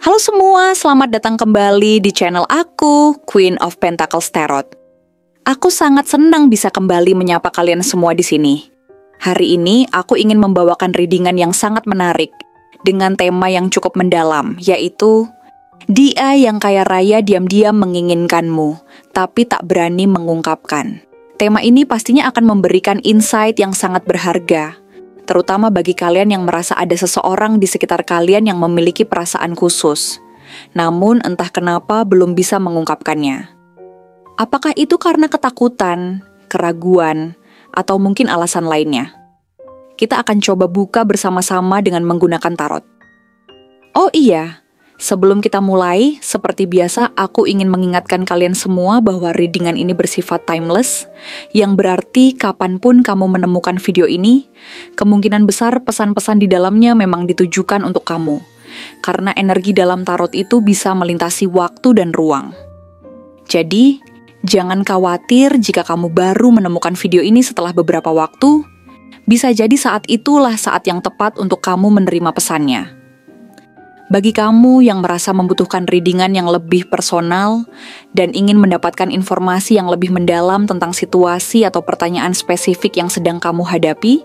Halo semua, selamat datang kembali di channel aku, Queen of Pentacles Tarot. Aku sangat senang bisa kembali menyapa kalian semua di sini. Hari ini aku ingin membawakan readingan yang sangat menarik dengan tema yang cukup mendalam, yaitu dia yang kaya raya diam-diam menginginkanmu, tapi tak berani mengungkapkan. Tema ini pastinya akan memberikan insight yang sangat berharga, terutama bagi kalian yang merasa ada seseorang di sekitar kalian yang memiliki perasaan khusus, namun entah kenapa belum bisa mengungkapkannya. Apakah itu karena ketakutan, keraguan, atau mungkin alasan lainnya? Kita akan coba buka bersama-sama dengan menggunakan tarot. Oh iya, sebelum kita mulai, seperti biasa aku ingin mengingatkan kalian semua bahwa readingan ini bersifat timeless, yang berarti kapanpun kamu menemukan video ini, kemungkinan besar pesan-pesan di dalamnya memang ditujukan untuk kamu, karena energi dalam tarot itu bisa melintasi waktu dan ruang. Jadi, jangan khawatir jika kamu baru menemukan video ini setelah beberapa waktu, bisa jadi saat itulah saat yang tepat untuk kamu menerima pesannya. Bagi kamu yang merasa membutuhkan readingan yang lebih personal dan ingin mendapatkan informasi yang lebih mendalam tentang situasi atau pertanyaan spesifik yang sedang kamu hadapi,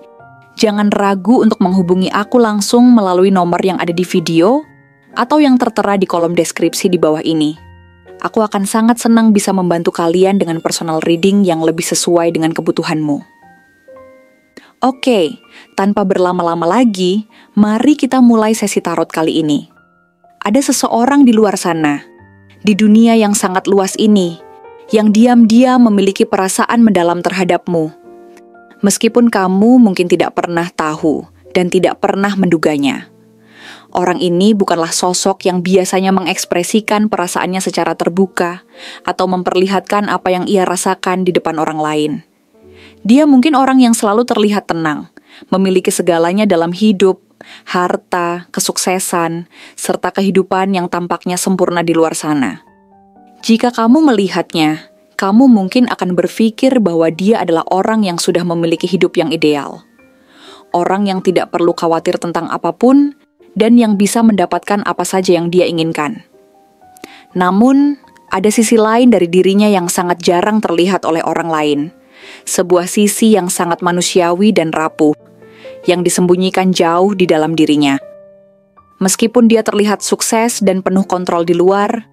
jangan ragu untuk menghubungi aku langsung melalui nomor yang ada di video atau yang tertera di kolom deskripsi di bawah ini. Aku akan sangat senang bisa membantu kalian dengan personal reading yang lebih sesuai dengan kebutuhanmu. Oke, tanpa berlama-lama lagi, mari kita mulai sesi tarot kali ini. Ada seseorang di luar sana, di dunia yang sangat luas ini, yang diam-diam memiliki perasaan mendalam terhadapmu. Meskipun kamu mungkin tidak pernah tahu dan tidak pernah menduganya. Orang ini bukanlah sosok yang biasanya mengekspresikan perasaannya secara terbuka atau memperlihatkan apa yang ia rasakan di depan orang lain. Dia mungkin orang yang selalu terlihat tenang, memiliki segalanya dalam hidup, harta, kesuksesan, serta kehidupan yang tampaknya sempurna di luar sana. Jika kamu melihatnya, kamu mungkin akan berpikir bahwa dia adalah orang yang sudah memiliki hidup yang ideal. Orang yang tidak perlu khawatir tentang apapun, dan yang bisa mendapatkan apa saja yang dia inginkan. Namun, ada sisi lain dari dirinya yang sangat jarang terlihat oleh orang lain. Sebuah sisi yang sangat manusiawi dan rapuh, yang disembunyikan jauh di dalam dirinya. Meskipun dia terlihat sukses dan penuh kontrol di luar,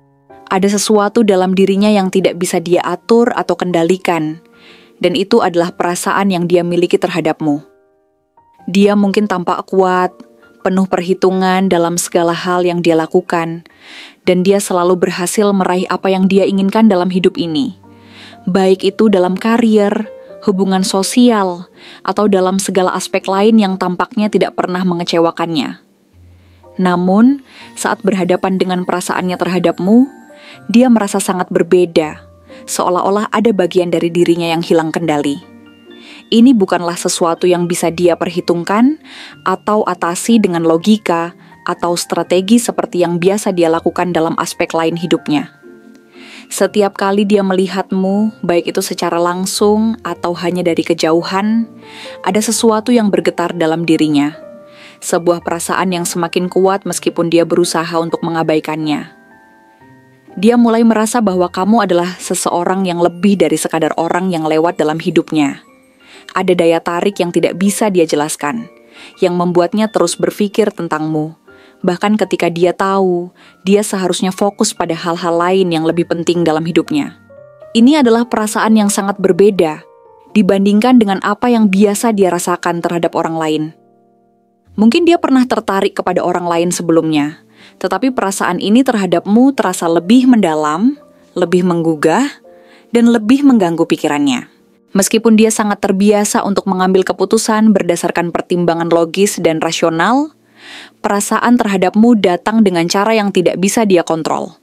ada sesuatu dalam dirinya yang tidak bisa dia atur atau kendalikan, dan itu adalah perasaan yang dia miliki terhadapmu. Dia mungkin tampak kuat, penuh perhitungan dalam segala hal yang dia lakukan, dan dia selalu berhasil meraih apa yang dia inginkan dalam hidup ini. Baik itu dalam karier, hubungan sosial, atau dalam segala aspek lain yang tampaknya tidak pernah mengecewakannya. Namun, saat berhadapan dengan perasaannya terhadapmu, dia merasa sangat berbeda, seolah-olah ada bagian dari dirinya yang hilang kendali. Ini bukanlah sesuatu yang bisa dia perhitungkan atau atasi dengan logika atau strategi seperti yang biasa dia lakukan dalam aspek lain hidupnya. Setiap kali dia melihatmu, baik itu secara langsung atau hanya dari kejauhan, ada sesuatu yang bergetar dalam dirinya. Sebuah perasaan yang semakin kuat meskipun dia berusaha untuk mengabaikannya. Dia mulai merasa bahwa kamu adalah seseorang yang lebih dari sekadar orang yang lewat dalam hidupnya. Ada daya tarik yang tidak bisa dia jelaskan, yang membuatnya terus berpikir tentangmu. Bahkan ketika dia tahu, dia seharusnya fokus pada hal-hal lain yang lebih penting dalam hidupnya. Ini adalah perasaan yang sangat berbeda dibandingkan dengan apa yang biasa dia rasakan terhadap orang lain. Mungkin dia pernah tertarik kepada orang lain sebelumnya, tetapi perasaan ini terhadapmu terasa lebih mendalam, lebih menggugah, dan lebih mengganggu pikirannya. Meskipun dia sangat terbiasa untuk mengambil keputusan berdasarkan pertimbangan logis dan rasional, perasaan terhadapmu datang dengan cara yang tidak bisa dia kontrol.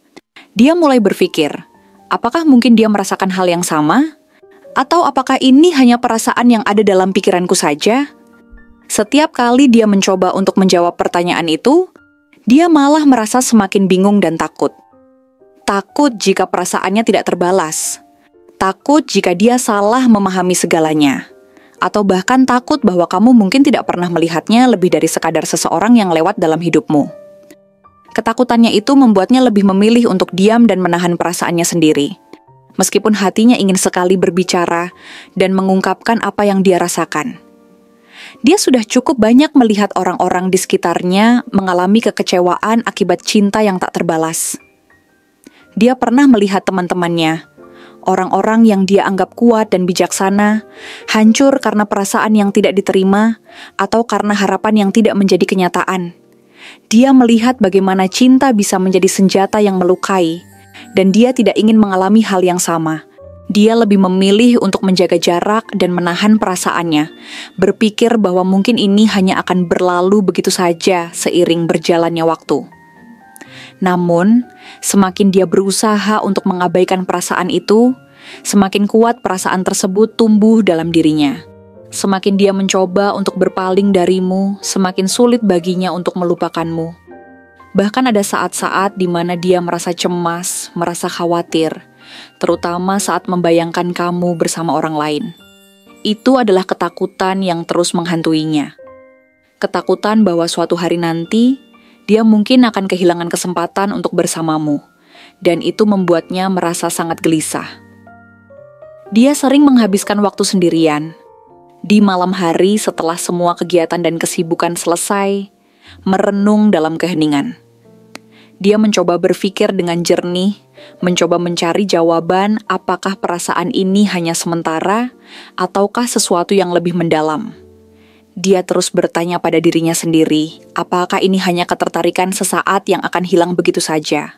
Dia mulai berpikir, apakah mungkin dia merasakan hal yang sama? Atau apakah ini hanya perasaan yang ada dalam pikiranku saja? Setiap kali dia mencoba untuk menjawab pertanyaan itu, dia malah merasa semakin bingung dan takut. Takut jika perasaannya tidak terbalas. Takut jika dia salah memahami segalanya. Atau bahkan takut bahwa kamu mungkin tidak pernah melihatnya lebih dari sekadar seseorang yang lewat dalam hidupmu. Ketakutannya itu membuatnya lebih memilih untuk diam dan menahan perasaannya sendiri. Meskipun hatinya ingin sekali berbicara dan mengungkapkan apa yang dia rasakan. Dia sudah cukup banyak melihat orang-orang di sekitarnya mengalami kekecewaan akibat cinta yang tak terbalas. Dia pernah melihat teman-temannya, orang-orang yang dia anggap kuat dan bijaksana, hancur karena perasaan yang tidak diterima atau karena harapan yang tidak menjadi kenyataan. Dia melihat bagaimana cinta bisa menjadi senjata yang melukai, dan dia tidak ingin mengalami hal yang sama. Dia lebih memilih untuk menjaga jarak dan menahan perasaannya, berpikir bahwa mungkin ini hanya akan berlalu begitu saja seiring berjalannya waktu. Namun, semakin dia berusaha untuk mengabaikan perasaan itu, semakin kuat perasaan tersebut tumbuh dalam dirinya. Semakin dia mencoba untuk berpaling darimu, semakin sulit baginya untuk melupakanmu. Bahkan ada saat-saat di mana dia merasa cemas, merasa khawatir, terutama saat membayangkan kamu bersama orang lain. Itu adalah ketakutan yang terus menghantuinya. Ketakutan bahwa suatu hari nanti, dia mungkin akan kehilangan kesempatan untuk bersamamu, dan itu membuatnya merasa sangat gelisah. Dia sering menghabiskan waktu sendirian. Di malam hari setelah semua kegiatan dan kesibukan selesai, merenung dalam keheningan. Dia mencoba berpikir dengan jernih, mencoba mencari jawaban apakah perasaan ini hanya sementara ataukah sesuatu yang lebih mendalam. Dia terus bertanya pada dirinya sendiri, apakah ini hanya ketertarikan sesaat yang akan hilang begitu saja?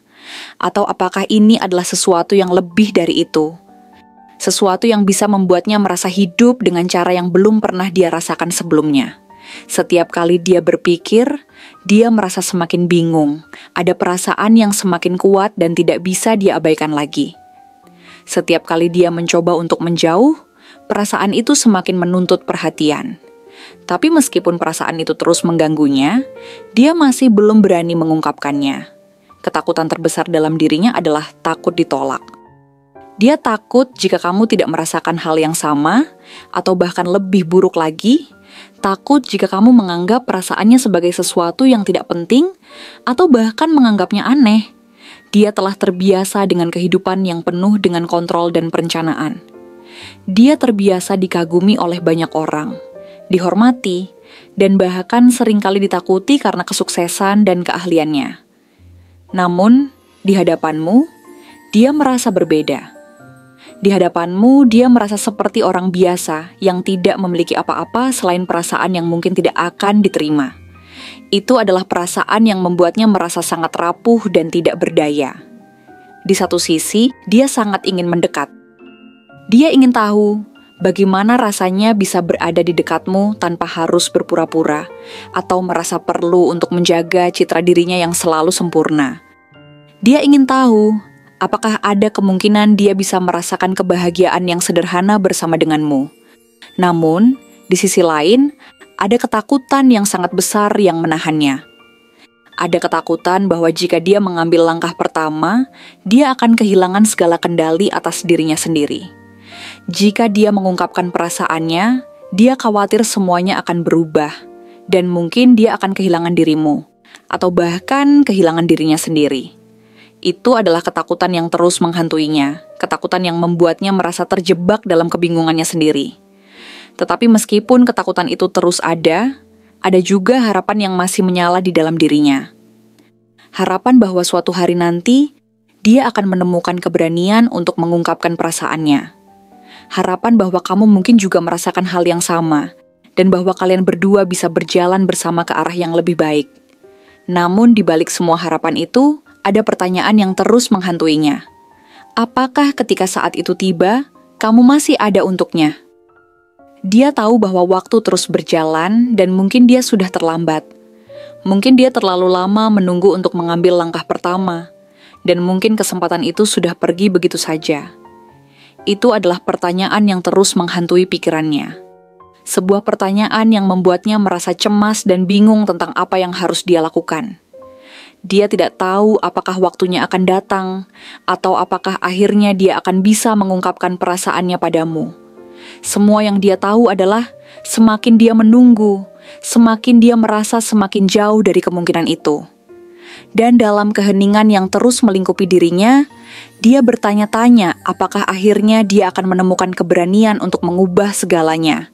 Atau apakah ini adalah sesuatu yang lebih dari itu? Sesuatu yang bisa membuatnya merasa hidup dengan cara yang belum pernah dia rasakan sebelumnya. Setiap kali dia berpikir, dia merasa semakin bingung. Ada perasaan yang semakin kuat dan tidak bisa dia abaikan lagi. Setiap kali dia mencoba untuk menjauh, perasaan itu semakin menuntut perhatian. Tapi meskipun perasaan itu terus mengganggunya, dia masih belum berani mengungkapkannya. Ketakutan terbesar dalam dirinya adalah takut ditolak. Dia takut jika kamu tidak merasakan hal yang sama, atau bahkan lebih buruk lagi, takut jika kamu menganggap perasaannya sebagai sesuatu yang tidak penting, atau bahkan menganggapnya aneh. Dia telah terbiasa dengan kehidupan yang penuh dengan kontrol dan perencanaan. Dia terbiasa dikagumi oleh banyak orang, dihormati, dan bahkan seringkali ditakuti karena kesuksesan dan keahliannya. Namun, di hadapanmu, dia merasa berbeda. Di hadapanmu, dia merasa seperti orang biasa yang tidak memiliki apa-apa selain perasaan yang mungkin tidak akan diterima. Itu adalah perasaan yang membuatnya merasa sangat rapuh dan tidak berdaya. Di satu sisi, dia sangat ingin mendekat. Dia ingin tahu bagaimana rasanya bisa berada di dekatmu tanpa harus berpura-pura atau merasa perlu untuk menjaga citra dirinya yang selalu sempurna. Dia ingin tahu apakah ada kemungkinan dia bisa merasakan kebahagiaan yang sederhana bersama denganmu. Namun, di sisi lain, ada ketakutan yang sangat besar yang menahannya. Ada ketakutan bahwa jika dia mengambil langkah pertama, dia akan kehilangan segala kendali atas dirinya sendiri. Jika dia mengungkapkan perasaannya, dia khawatir semuanya akan berubah, dan mungkin dia akan kehilangan dirimu, atau bahkan kehilangan dirinya sendiri. Itu adalah ketakutan yang terus menghantuinya, ketakutan yang membuatnya merasa terjebak dalam kebingungannya sendiri. Tetapi meskipun ketakutan itu terus ada juga harapan yang masih menyala di dalam dirinya. Harapan bahwa suatu hari nanti, dia akan menemukan keberanian untuk mengungkapkan perasaannya. Harapan bahwa kamu mungkin juga merasakan hal yang sama, dan bahwa kalian berdua bisa berjalan bersama ke arah yang lebih baik. Namun di balik semua harapan itu, ada pertanyaan yang terus menghantuinya. Apakah ketika saat itu tiba, kamu masih ada untuknya? Dia tahu bahwa waktu terus berjalan dan mungkin dia sudah terlambat. Mungkin dia terlalu lama menunggu untuk mengambil langkah pertama, dan mungkin kesempatan itu sudah pergi begitu saja. Itu adalah pertanyaan yang terus menghantui pikirannya. Sebuah pertanyaan yang membuatnya merasa cemas dan bingung tentang apa yang harus dia lakukan. Dia tidak tahu apakah waktunya akan datang, atau apakah akhirnya dia akan bisa mengungkapkan perasaannya padamu. Semua yang dia tahu adalah semakin dia menunggu, semakin dia merasa semakin jauh dari kemungkinan itu. Dan dalam keheningan yang terus melingkupi dirinya, dia bertanya-tanya apakah akhirnya dia akan menemukan keberanian untuk mengubah segalanya.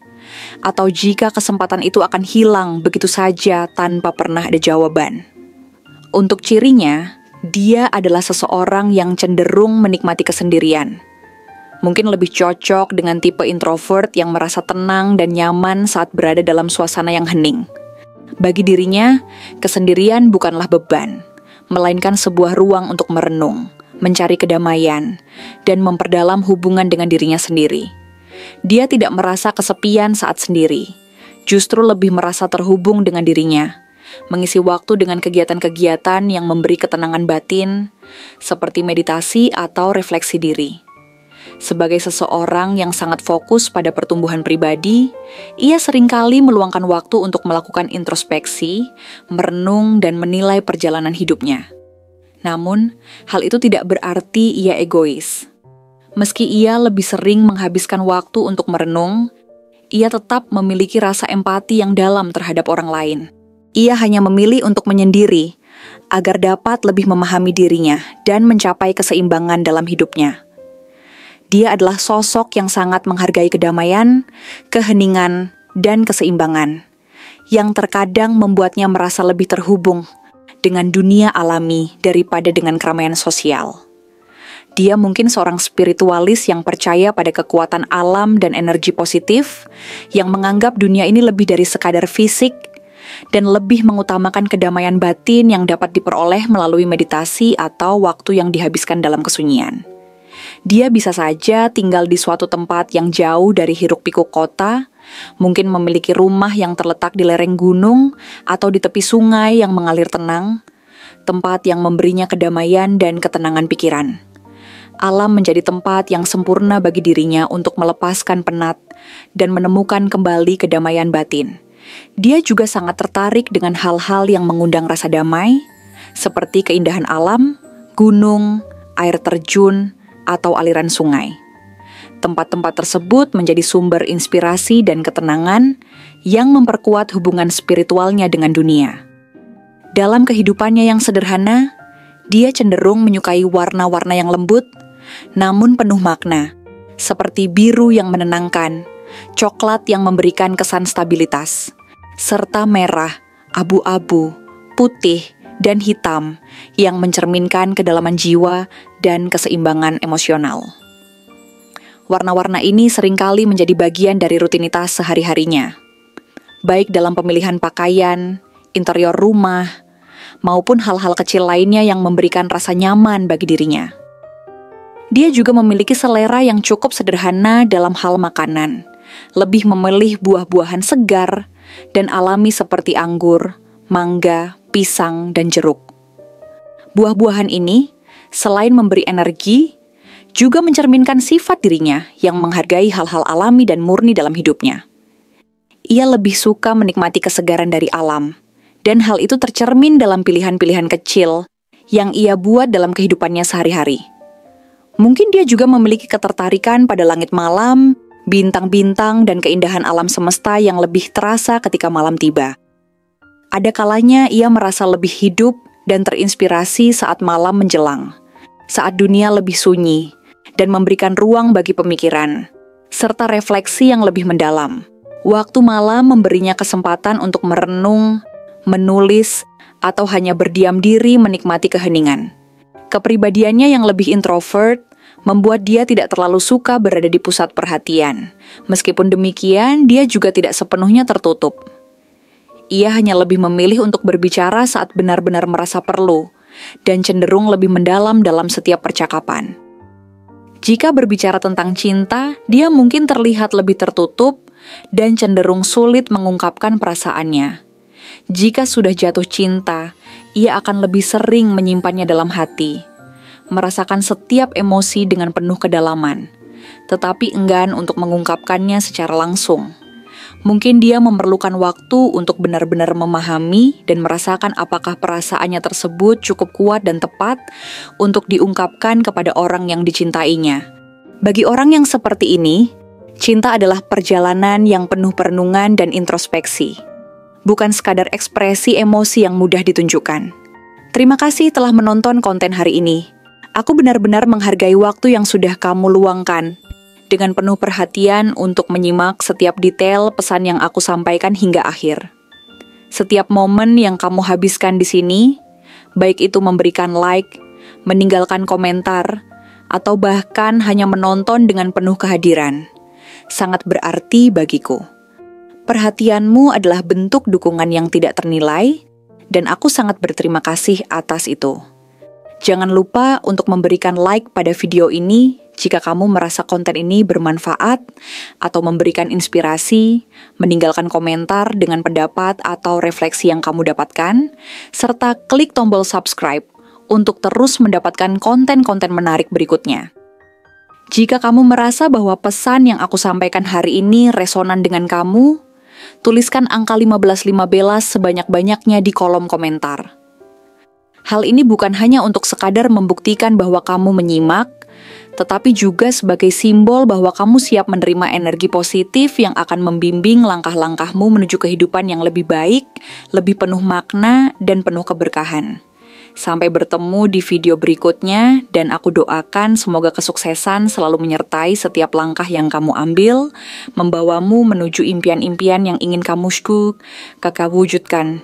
Atau jika kesempatan itu akan hilang begitu saja tanpa pernah ada jawaban. Untuk cirinya, dia adalah seseorang yang cenderung menikmati kesendirian. Mungkin lebih cocok dengan tipe introvert yang merasa tenang dan nyaman saat berada dalam suasana yang hening. Bagi dirinya, kesendirian bukanlah beban, melainkan sebuah ruang untuk merenung, mencari kedamaian, dan memperdalam hubungan dengan dirinya sendiri. Dia tidak merasa kesepian saat sendiri, justru lebih merasa terhubung dengan dirinya, mengisi waktu dengan kegiatan-kegiatan yang memberi ketenangan batin, seperti meditasi atau refleksi diri. Sebagai seseorang yang sangat fokus pada pertumbuhan pribadi, ia seringkali meluangkan waktu untuk melakukan introspeksi, merenung, dan menilai perjalanan hidupnya. Namun, hal itu tidak berarti ia egois. Meski ia lebih sering menghabiskan waktu untuk merenung, ia tetap memiliki rasa empati yang dalam terhadap orang lain. Ia hanya memilih untuk menyendiri, agar dapat lebih memahami dirinya dan mencapai keseimbangan dalam hidupnya. Dia adalah sosok yang sangat menghargai kedamaian, keheningan, dan keseimbangan, yang terkadang membuatnya merasa lebih terhubung dengan dunia alami daripada dengan keramaian sosial. Dia mungkin seorang spiritualis yang percaya pada kekuatan alam dan energi positif, yang menganggap dunia ini lebih dari sekadar fisik, dan lebih mengutamakan kedamaian batin yang dapat diperoleh melalui meditasi atau waktu yang dihabiskan dalam kesunyian. Dia bisa saja tinggal di suatu tempat yang jauh dari hiruk-pikuk kota, mungkin memiliki rumah yang terletak di lereng gunung atau di tepi sungai yang mengalir tenang, tempat yang memberinya kedamaian dan ketenangan pikiran. Alam menjadi tempat yang sempurna bagi dirinya untuk melepaskan penat dan menemukan kembali kedamaian batin. Dia juga sangat tertarik dengan hal-hal yang mengundang rasa damai, seperti keindahan alam, gunung, air terjun, atau aliran sungai. Tempat-tempat tersebut menjadi sumber inspirasi dan ketenangan yang memperkuat hubungan spiritualnya dengan dunia. Dalam kehidupannya yang sederhana, dia cenderung menyukai warna-warna yang lembut, namun penuh makna, seperti biru yang menenangkan, coklat yang memberikan kesan stabilitas, serta merah, abu-abu, putih, dan hitam yang mencerminkan kedalaman jiwa dan keseimbangan emosional. Warna-warna ini seringkali menjadi bagian dari rutinitas sehari-harinya, baik dalam pemilihan pakaian, interior rumah, maupun hal-hal kecil lainnya yang memberikan rasa nyaman bagi dirinya. Dia juga memiliki selera yang cukup sederhana dalam hal makanan, lebih memilih buah-buahan segar dan alami seperti anggur, mangga, pisang, dan jeruk. Buah-buahan ini, selain memberi energi, juga mencerminkan sifat dirinya yang menghargai hal-hal alami dan murni dalam hidupnya. Ia lebih suka menikmati kesegaran dari alam, dan hal itu tercermin dalam pilihan-pilihan kecil yang ia buat dalam kehidupannya sehari-hari. Mungkin dia juga memiliki ketertarikan pada langit malam, bintang-bintang, dan keindahan alam semesta yang lebih terasa ketika malam tiba. Ada kalanya ia merasa lebih hidup dan terinspirasi saat malam menjelang, saat dunia lebih sunyi, dan memberikan ruang bagi pemikiran, serta refleksi yang lebih mendalam. Waktu malam memberinya kesempatan untuk merenung, menulis, atau hanya berdiam diri menikmati keheningan. Kepribadiannya yang lebih introvert membuat dia tidak terlalu suka berada di pusat perhatian. Meskipun demikian, dia juga tidak sepenuhnya tertutup. Ia hanya lebih memilih untuk berbicara saat benar-benar merasa perlu, dan cenderung lebih mendalam dalam setiap percakapan. Jika berbicara tentang cinta, dia mungkin terlihat lebih tertutup dan cenderung sulit mengungkapkan perasaannya. Jika sudah jatuh cinta, ia akan lebih sering menyimpannya dalam hati, merasakan setiap emosi dengan penuh kedalaman, tetapi enggan untuk mengungkapkannya secara langsung. Mungkin dia memerlukan waktu untuk benar-benar memahami dan merasakan apakah perasaannya tersebut cukup kuat dan tepat untuk diungkapkan kepada orang yang dicintainya. Bagi orang yang seperti ini, cinta adalah perjalanan yang penuh perenungan dan introspeksi. Bukan sekadar ekspresi emosi yang mudah ditunjukkan. Terima kasih telah menonton konten hari ini. Aku benar-benar menghargai waktu yang sudah kamu luangkan dengan penuh perhatian untuk menyimak setiap detail pesan yang aku sampaikan hingga akhir. Setiap momen yang kamu habiskan di sini, baik itu memberikan like, meninggalkan komentar, atau bahkan hanya menonton dengan penuh kehadiran, sangat berarti bagiku. Perhatianmu adalah bentuk dukungan yang tidak ternilai, dan aku sangat berterima kasih atas itu. Jangan lupa untuk memberikan like pada video ini jika kamu merasa konten ini bermanfaat atau memberikan inspirasi, meninggalkan komentar dengan pendapat atau refleksi yang kamu dapatkan, serta klik tombol subscribe untuk terus mendapatkan konten-konten menarik berikutnya. Jika kamu merasa bahwa pesan yang aku sampaikan hari ini resonan dengan kamu, tuliskan angka 1515 sebanyak-banyaknya di kolom komentar. Hal ini bukan hanya untuk sekadar membuktikan bahwa kamu menyimak, tetapi juga sebagai simbol bahwa kamu siap menerima energi positif yang akan membimbing langkah-langkahmu menuju kehidupan yang lebih baik, lebih penuh makna, dan penuh keberkahan. Sampai bertemu di video berikutnya, dan aku doakan semoga kesuksesan selalu menyertai setiap langkah yang kamu ambil, membawamu menuju impian-impian yang ingin kamu kakak wujudkan.